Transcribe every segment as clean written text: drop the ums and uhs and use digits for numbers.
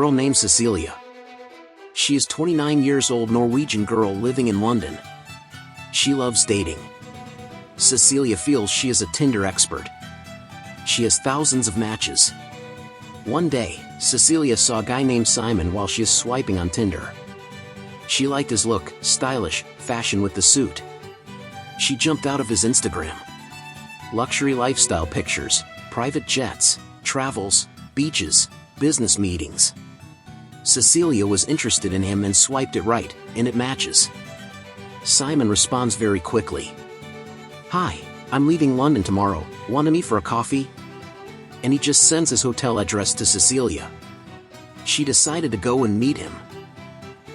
Girl named Cecilia. She is 29 years old Norwegian girl living in London. She loves dating. Cecilia feels she is a Tinder expert. She has thousands of matches. One day, Cecilia saw a guy named Simon while she is swiping on Tinder. She liked his look, stylish, fashion with the suit. She jumped out of his Instagram. Luxury lifestyle pictures, private jets, travels, beaches, business meetings. Cecilia was interested in him and swiped it right, and it matches. Simon responds very quickly. "Hi, I'm leaving London tomorrow, want to meet for a coffee?" And he just sends his hotel address to Cecilia. She decided to go and meet him.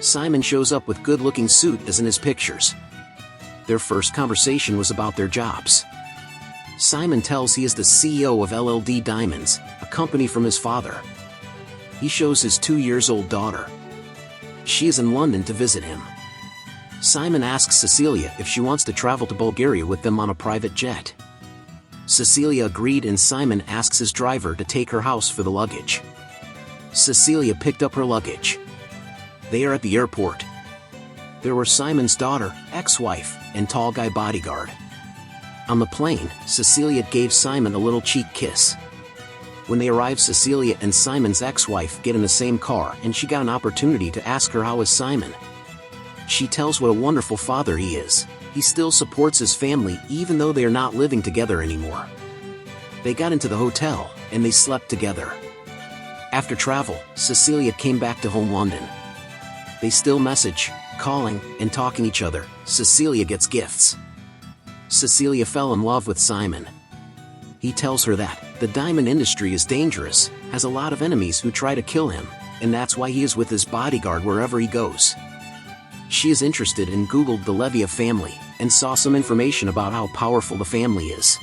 Simon shows up with good-looking suit as in his pictures. Their first conversation was about their jobs. Simon tells he is the CEO of LLD Diamonds, a company from his father. He shows his 2-year-old daughter. She is in London to visit him. Simon asks Cecilia if she wants to travel to Bulgaria with them on a private jet. Cecilia agreed and Simon asks his driver to take her house for the luggage. Cecilia picked up her luggage. They are at the airport. There were Simon's daughter, ex-wife, and tall guy bodyguard. On the plane, Cecilia gave Simon a little cheek kiss. When they arrive, Cecilia and Simon's ex-wife get in the same car and she got an opportunity to ask her how is Simon. She tells what a wonderful father he is. He still supports his family even though they are not living together anymore. They got into the hotel and they slept together. After travel, Cecilia came back to home London. They still message, calling, and talking each other. Cecilia gets gifts. Cecilia fell in love with Simon. He tells her that the diamond industry is dangerous, has a lot of enemies who try to kill him, and that's why he is with his bodyguard wherever he goes. She is interested and Googled the Leviev family, and saw some information about how powerful the family is.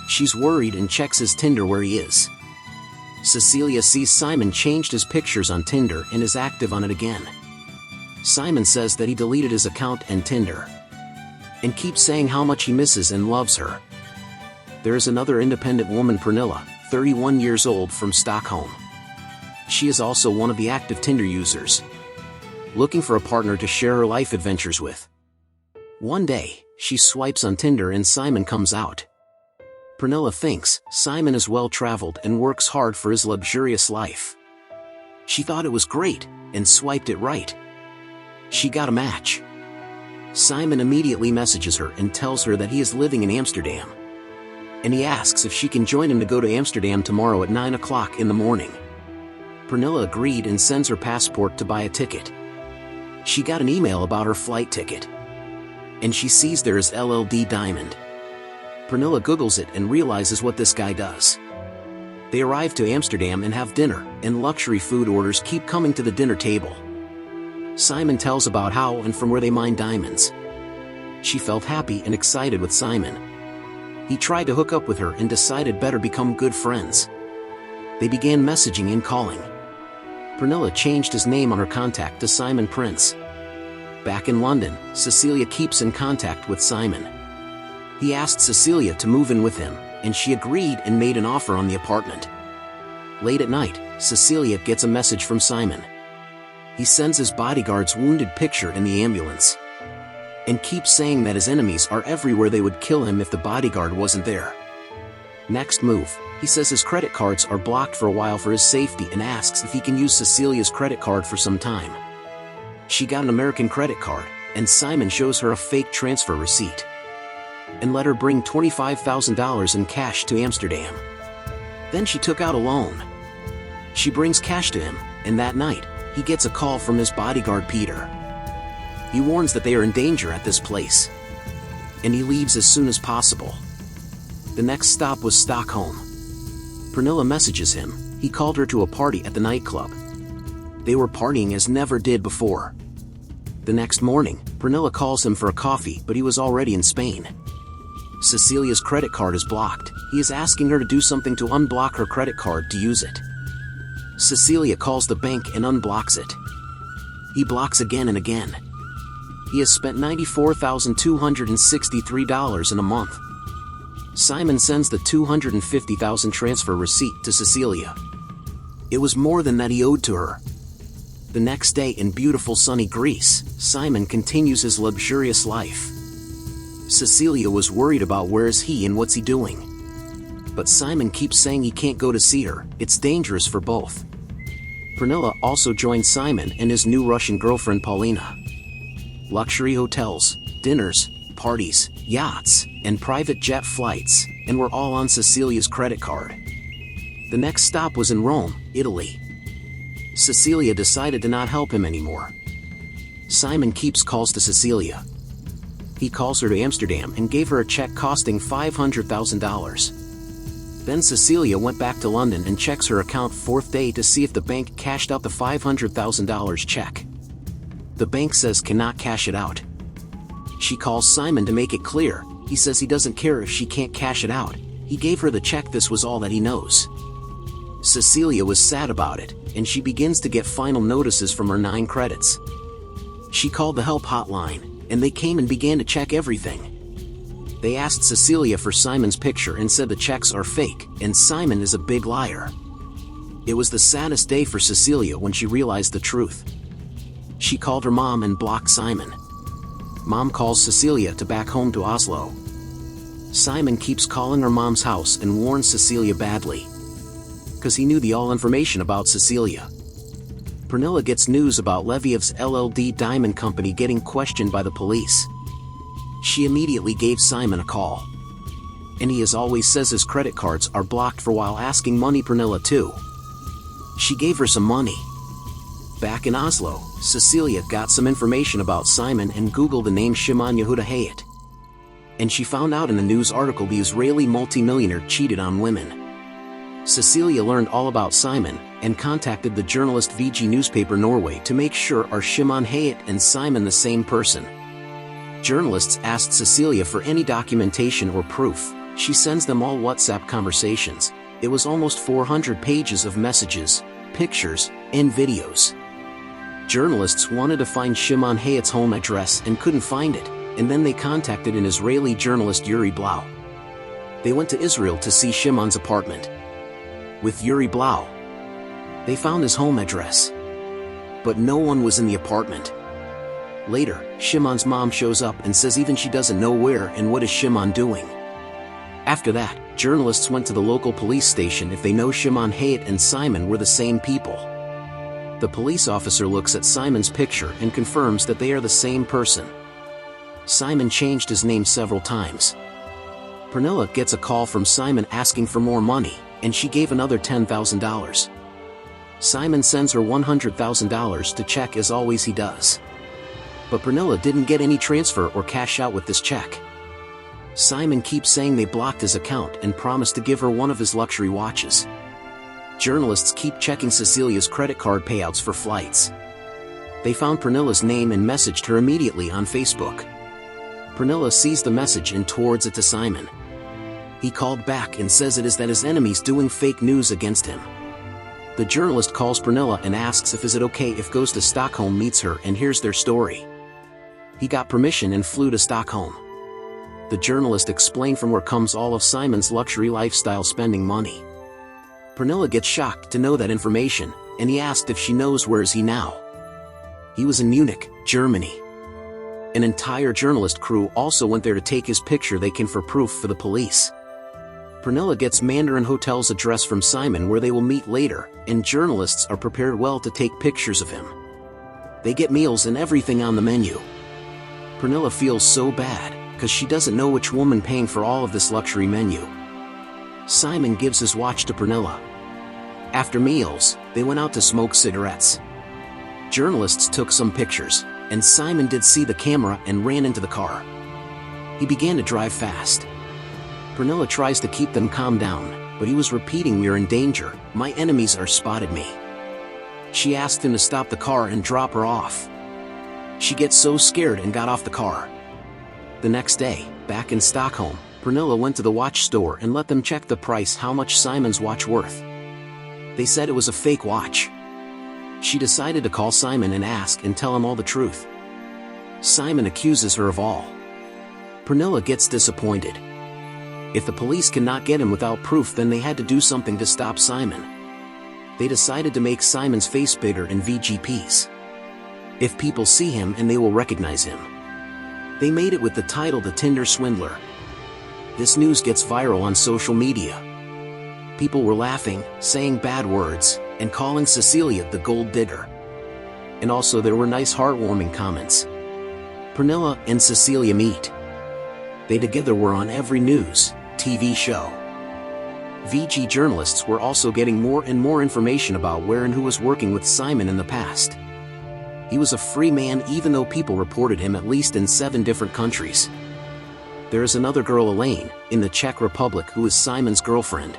She's worried and checks his Tinder where he is. Cecilia sees Simon changed his pictures on Tinder and is active on it again. Simon says that he deleted his account and Tinder, and keeps saying how much he misses and loves her. There is another independent woman, Pernilla, 31 years old, from Stockholm. She is also one of the active Tinder users, looking for a partner to share her life adventures with. One day, she swipes on Tinder and Simon comes out. Pernilla thinks Simon is well-traveled and works hard for his luxurious life. She thought it was great, and swiped it right. She got a match. Simon immediately messages her and tells her that he is living in Amsterdam. And he asks if she can join him to go to Amsterdam tomorrow at 9 o'clock in the morning. Pernilla agreed and sends her passport to buy a ticket. She got an email about her flight ticket. And she sees there is LLD Diamond. Pernilla Googles it and realizes what this guy does. They arrive to Amsterdam and have dinner, and luxury food orders keep coming to the dinner table. Simon tells about how and from where they mine diamonds. She felt happy and excited with Simon. He tried to hook up with her and decided better become good friends. They began messaging and calling. Pernilla changed his name on her contact to Simon Prince. Back in London, Cecilia keeps in contact with Simon. He asked Cecilia to move in with him, and she agreed and made an offer on the apartment. Late at night, Cecilia gets a message from Simon. He sends his bodyguard's wounded picture in the ambulance, and keeps saying that his enemies are everywhere, they would kill him if the bodyguard wasn't there. Next move, he says his credit cards are blocked for a while for his safety and asks if he can use Cecilia's credit card for some time. She got an American credit card, and Simon shows her a fake transfer receipt and let her bring $25,000 in cash to Amsterdam. Then she took out a loan. She brings cash to him, and that night, he gets a call from his bodyguard Peter. He warns that they are in danger at this place, and he leaves as soon as possible. The next stop was Stockholm. Pernilla messages him. He called her to a party at the nightclub. They were partying as never did before. The next morning, Pernilla calls him for a coffee, but he was already in Spain. Cecilia's credit card is blocked. He is asking her to do something to unblock her credit card to use it. Cecilia calls the bank and unblocks it. He blocks again and again. He has spent $94,263 in a month. Simon sends the $250,000 transfer receipt to Cecilia. It was more than that he owed to her. The next day in beautiful sunny Greece, Simon continues his luxurious life. Cecilia was worried about where is he and what's he doing. But Simon keeps saying he can't go to see her, it's dangerous for both. Pernilla also joined Simon and his new Russian girlfriend Paulina. Luxury hotels, dinners, parties, yachts, and private jet flights, and were all on Cecilia's credit card. The next stop was in Rome, Italy. Cecilia decided to not help him anymore. Simon keeps calls to Cecilia. He calls her to Amsterdam and gave her a check costing $500,000. Then Cecilia went back to London and checks her account fourth day to see if the bank cashed out the $500,000 check. The bank says cannot cash it out. She calls Simon to make it clear. He says he doesn't care if she can't cash it out. He gave her the check, this was all that he knows. Cecilia was sad about it, and she begins to get final notices from her 9 credits. She called the help hotline, and they came and began to check everything. They asked Cecilia for Simon's picture and said the checks are fake, and Simon is a big liar. It was the saddest day for Cecilia when she realized the truth. She called her mom and blocked Simon. Mom calls Cecilia to back home to Oslo. Simon keeps calling her mom's house and warns Cecilia badly, because he knew all information about Cecilia. Pernilla gets news about Leviev's LLD diamond company getting questioned by the police. She immediately gave Simon a call. And he as always says his credit cards are blocked for while asking money Pernilla too. She gave her some money. Back in Oslo, Cecilia got some information about Simon and Googled the name Shimon Yehuda Hayat. And she found out in the news article the Israeli multimillionaire cheated on women. Cecilia learned all about Simon and contacted the journalist VG newspaper Norway to make sure are Shimon Hayat and Simon the same person. Journalists asked Cecilia for any documentation or proof. She sends them all WhatsApp conversations. It was almost 400 pages of messages, pictures, and videos. Journalists wanted to find Shimon Hayat's home address and couldn't find it, and then they contacted an Israeli journalist Yuri Blau. They went to Israel to see Shimon's apartment. With Yuri Blau, they found his home address. But no one was in the apartment. Later, Shimon's mom shows up and says even she doesn't know where and what is Shimon doing. After that, journalists went to the local police station if they know Shimon Hayat and Simon were the same people. The police officer looks at Simon's picture and confirms that they are the same person. Simon changed his name several times. Pernilla gets a call from Simon asking for more money, and she gave another $10,000. Simon sends her $100,000 to check as always he does. But Pernilla didn't get any transfer or cash out with this check. Simon keeps saying they blocked his account and promised to give her one of his luxury watches. Journalists keep checking Cecilia's credit card payouts for flights. They found Pernilla's name and messaged her immediately on Facebook. Pernilla sees the message and towards it to Simon. He called back and says it is that his enemies doing fake news against him. The journalist calls Pernilla and asks if is it okay if goes to Stockholm meets her and hears their story. He got permission and flew to Stockholm. The journalist explained from where comes all of Simon's luxury lifestyle spending money. Pernilla gets shocked to know that information, and he asked if she knows where is he now. He was in Munich, Germany. An entire journalist crew also went there to take his picture they can for proof for the police. Pernilla gets Mandarin Hotel's address from Simon where they will meet later, and journalists are prepared well to take pictures of him. They get meals and everything on the menu. Pernilla feels so bad, because she doesn't know which woman paying for all of this luxury menu. Simon gives his watch to Pernilla. After meals, they went out to smoke cigarettes. Journalists took some pictures, and Simon did see the camera and ran into the car. He began to drive fast. Pernilla tries to keep them calm down, but he was repeating we are in danger, my enemies are spotted me. She asked him to stop the car and drop her off. She gets so scared and got off the car. The next day, back in Stockholm, Pernilla went to the watch store and let them check the price how much Simon's watch worth. They said it was a fake watch. She decided to call Simon and ask and tell him all the truth. Simon accuses her of all. Pernilla gets disappointed. If the police cannot get him without proof then they had to do something to stop Simon. they decided to make Simon's face bigger in VGPs. If people see him and they will recognize him. They made it with the title The Tinder Swindler. This news gets viral on social media. People were laughing, saying bad words, and calling Cecilia the gold digger. And also there were nice heartwarming comments. Pernilla and Cecilia meet. They together were on every news, TV show. VG journalists were also getting more and more information about where and who was working with Simon in the past. He was a free man even though people reported him at least in 7 different countries. There is another girl, Ayleen, in the Czech Republic who is Simon's girlfriend.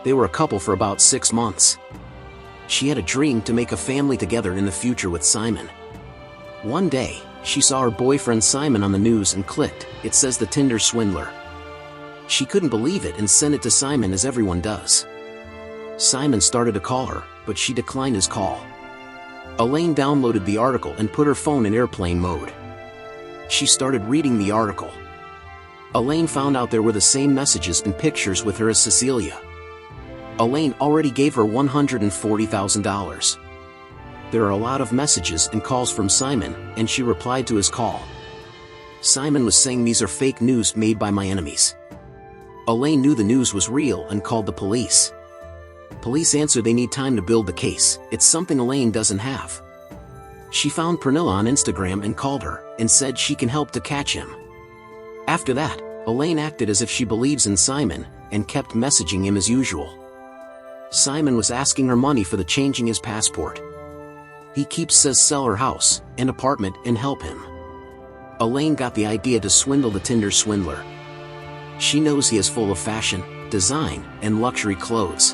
They were a couple for about 6 months. She had a dream to make a family together in the future with Simon. One day, she saw her boyfriend Simon on the news and clicked, it says The Tinder Swindler. She couldn't believe it and sent it to Simon as everyone does. Simon started to call her, but she declined his call. Ayleen downloaded the article and put her phone in airplane mode. She started reading the article. Ayleen found out there were the same messages and pictures with her as Cecilia. Ayleen already gave her $140,000. There are a lot of messages and calls from Simon, and she replied to his call. Simon was saying these are fake news made by my enemies. Ayleen knew the news was real and called the police. Police answered they need time to build the case, it's something Ayleen doesn't have. She found Pernilla on Instagram and called her, and said she can help to catch him. After that, Ayleen acted as if she believes in Simon, and kept messaging him as usual. Simon was asking her money for the changing his passport. He keeps says sell her house, an apartment and help him. Ayleen got the idea to swindle the Tinder Swindler. She knows he is full of fashion, design, and luxury clothes.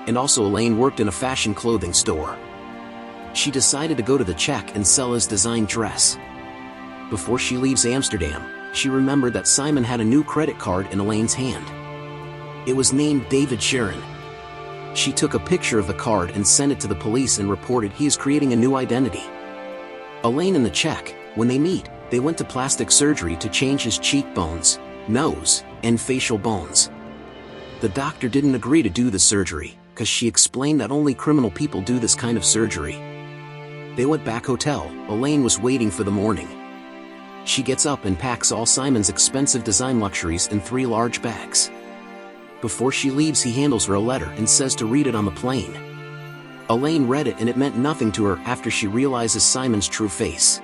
And also Ayleen worked in a fashion clothing store. She decided to go to the Czech and sell his design dress. Before she leaves Amsterdam, she remembered that Simon had a new credit card in Ayleen's hand. It was named David Sharon. She took a picture of the card and sent it to the police and reported he is creating a new identity. Ayleen and the Czech, when they meet, they went to plastic surgery to change his cheekbones, nose, and facial bones. The doctor didn't agree to do the surgery, because she explained that only criminal people do this kind of surgery. They went back hotel. Ayleen was waiting for the morning. She gets up and packs all Simon's expensive design luxuries in 3 large bags. Before she leaves, he handles her a letter and says to read it on the plane. Ayleen read it and it meant nothing to her after she realizes Simon's true face.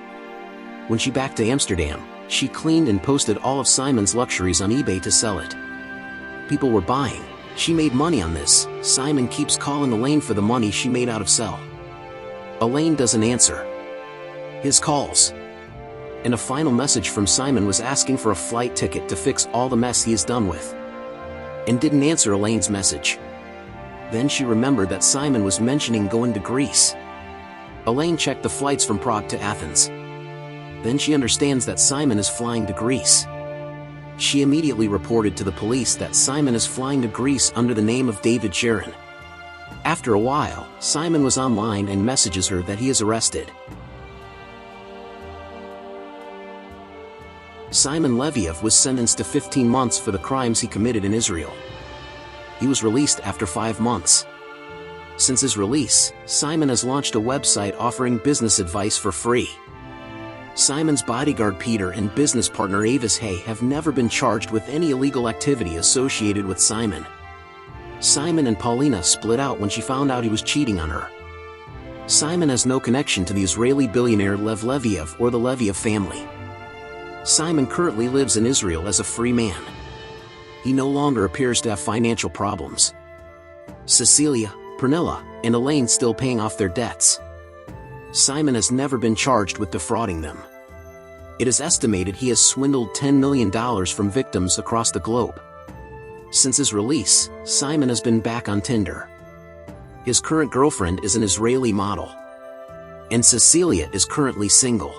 When she back to Amsterdam, she cleaned and posted all of Simon's luxuries on eBay to sell it. People were buying. She made money on this. Simon keeps calling Ayleen for the money she made out of sell. Ayleen doesn't answer his calls. And a final message from Simon was asking for a flight ticket to fix all the mess he is done with. And didn't answer Ayleen's message. Then she remembered that Simon was mentioning going to Greece. Ayleen checked the flights from Prague to Athens. Then she understands that Simon is flying to Greece. She immediately reported to the police that Simon is flying to Greece under the name of David Sharon. After a while, Simon was online and messages her that he is arrested. Simon Leviev was sentenced to 15 months for the crimes he committed in Israel. He was released after 5 months. Since his release, Simon has launched a website offering business advice for free. Simon's bodyguard Peter and business partner Avis Hay have never been charged with any illegal activity associated with Simon. Simon and Paulina split out when she found out he was cheating on her. Simon has no connection to the Israeli billionaire Lev Leviev or the Leviev family. Simon currently lives in Israel as a free man. He no longer appears to have financial problems. Cecilia, Pernilla, and Ayleen still paying off their debts. Simon has never been charged with defrauding them. It is estimated he has swindled $10 million from victims across the globe. Since his release, Simon has been back on Tinder. His current girlfriend is an Israeli model. And Cecilia is currently single.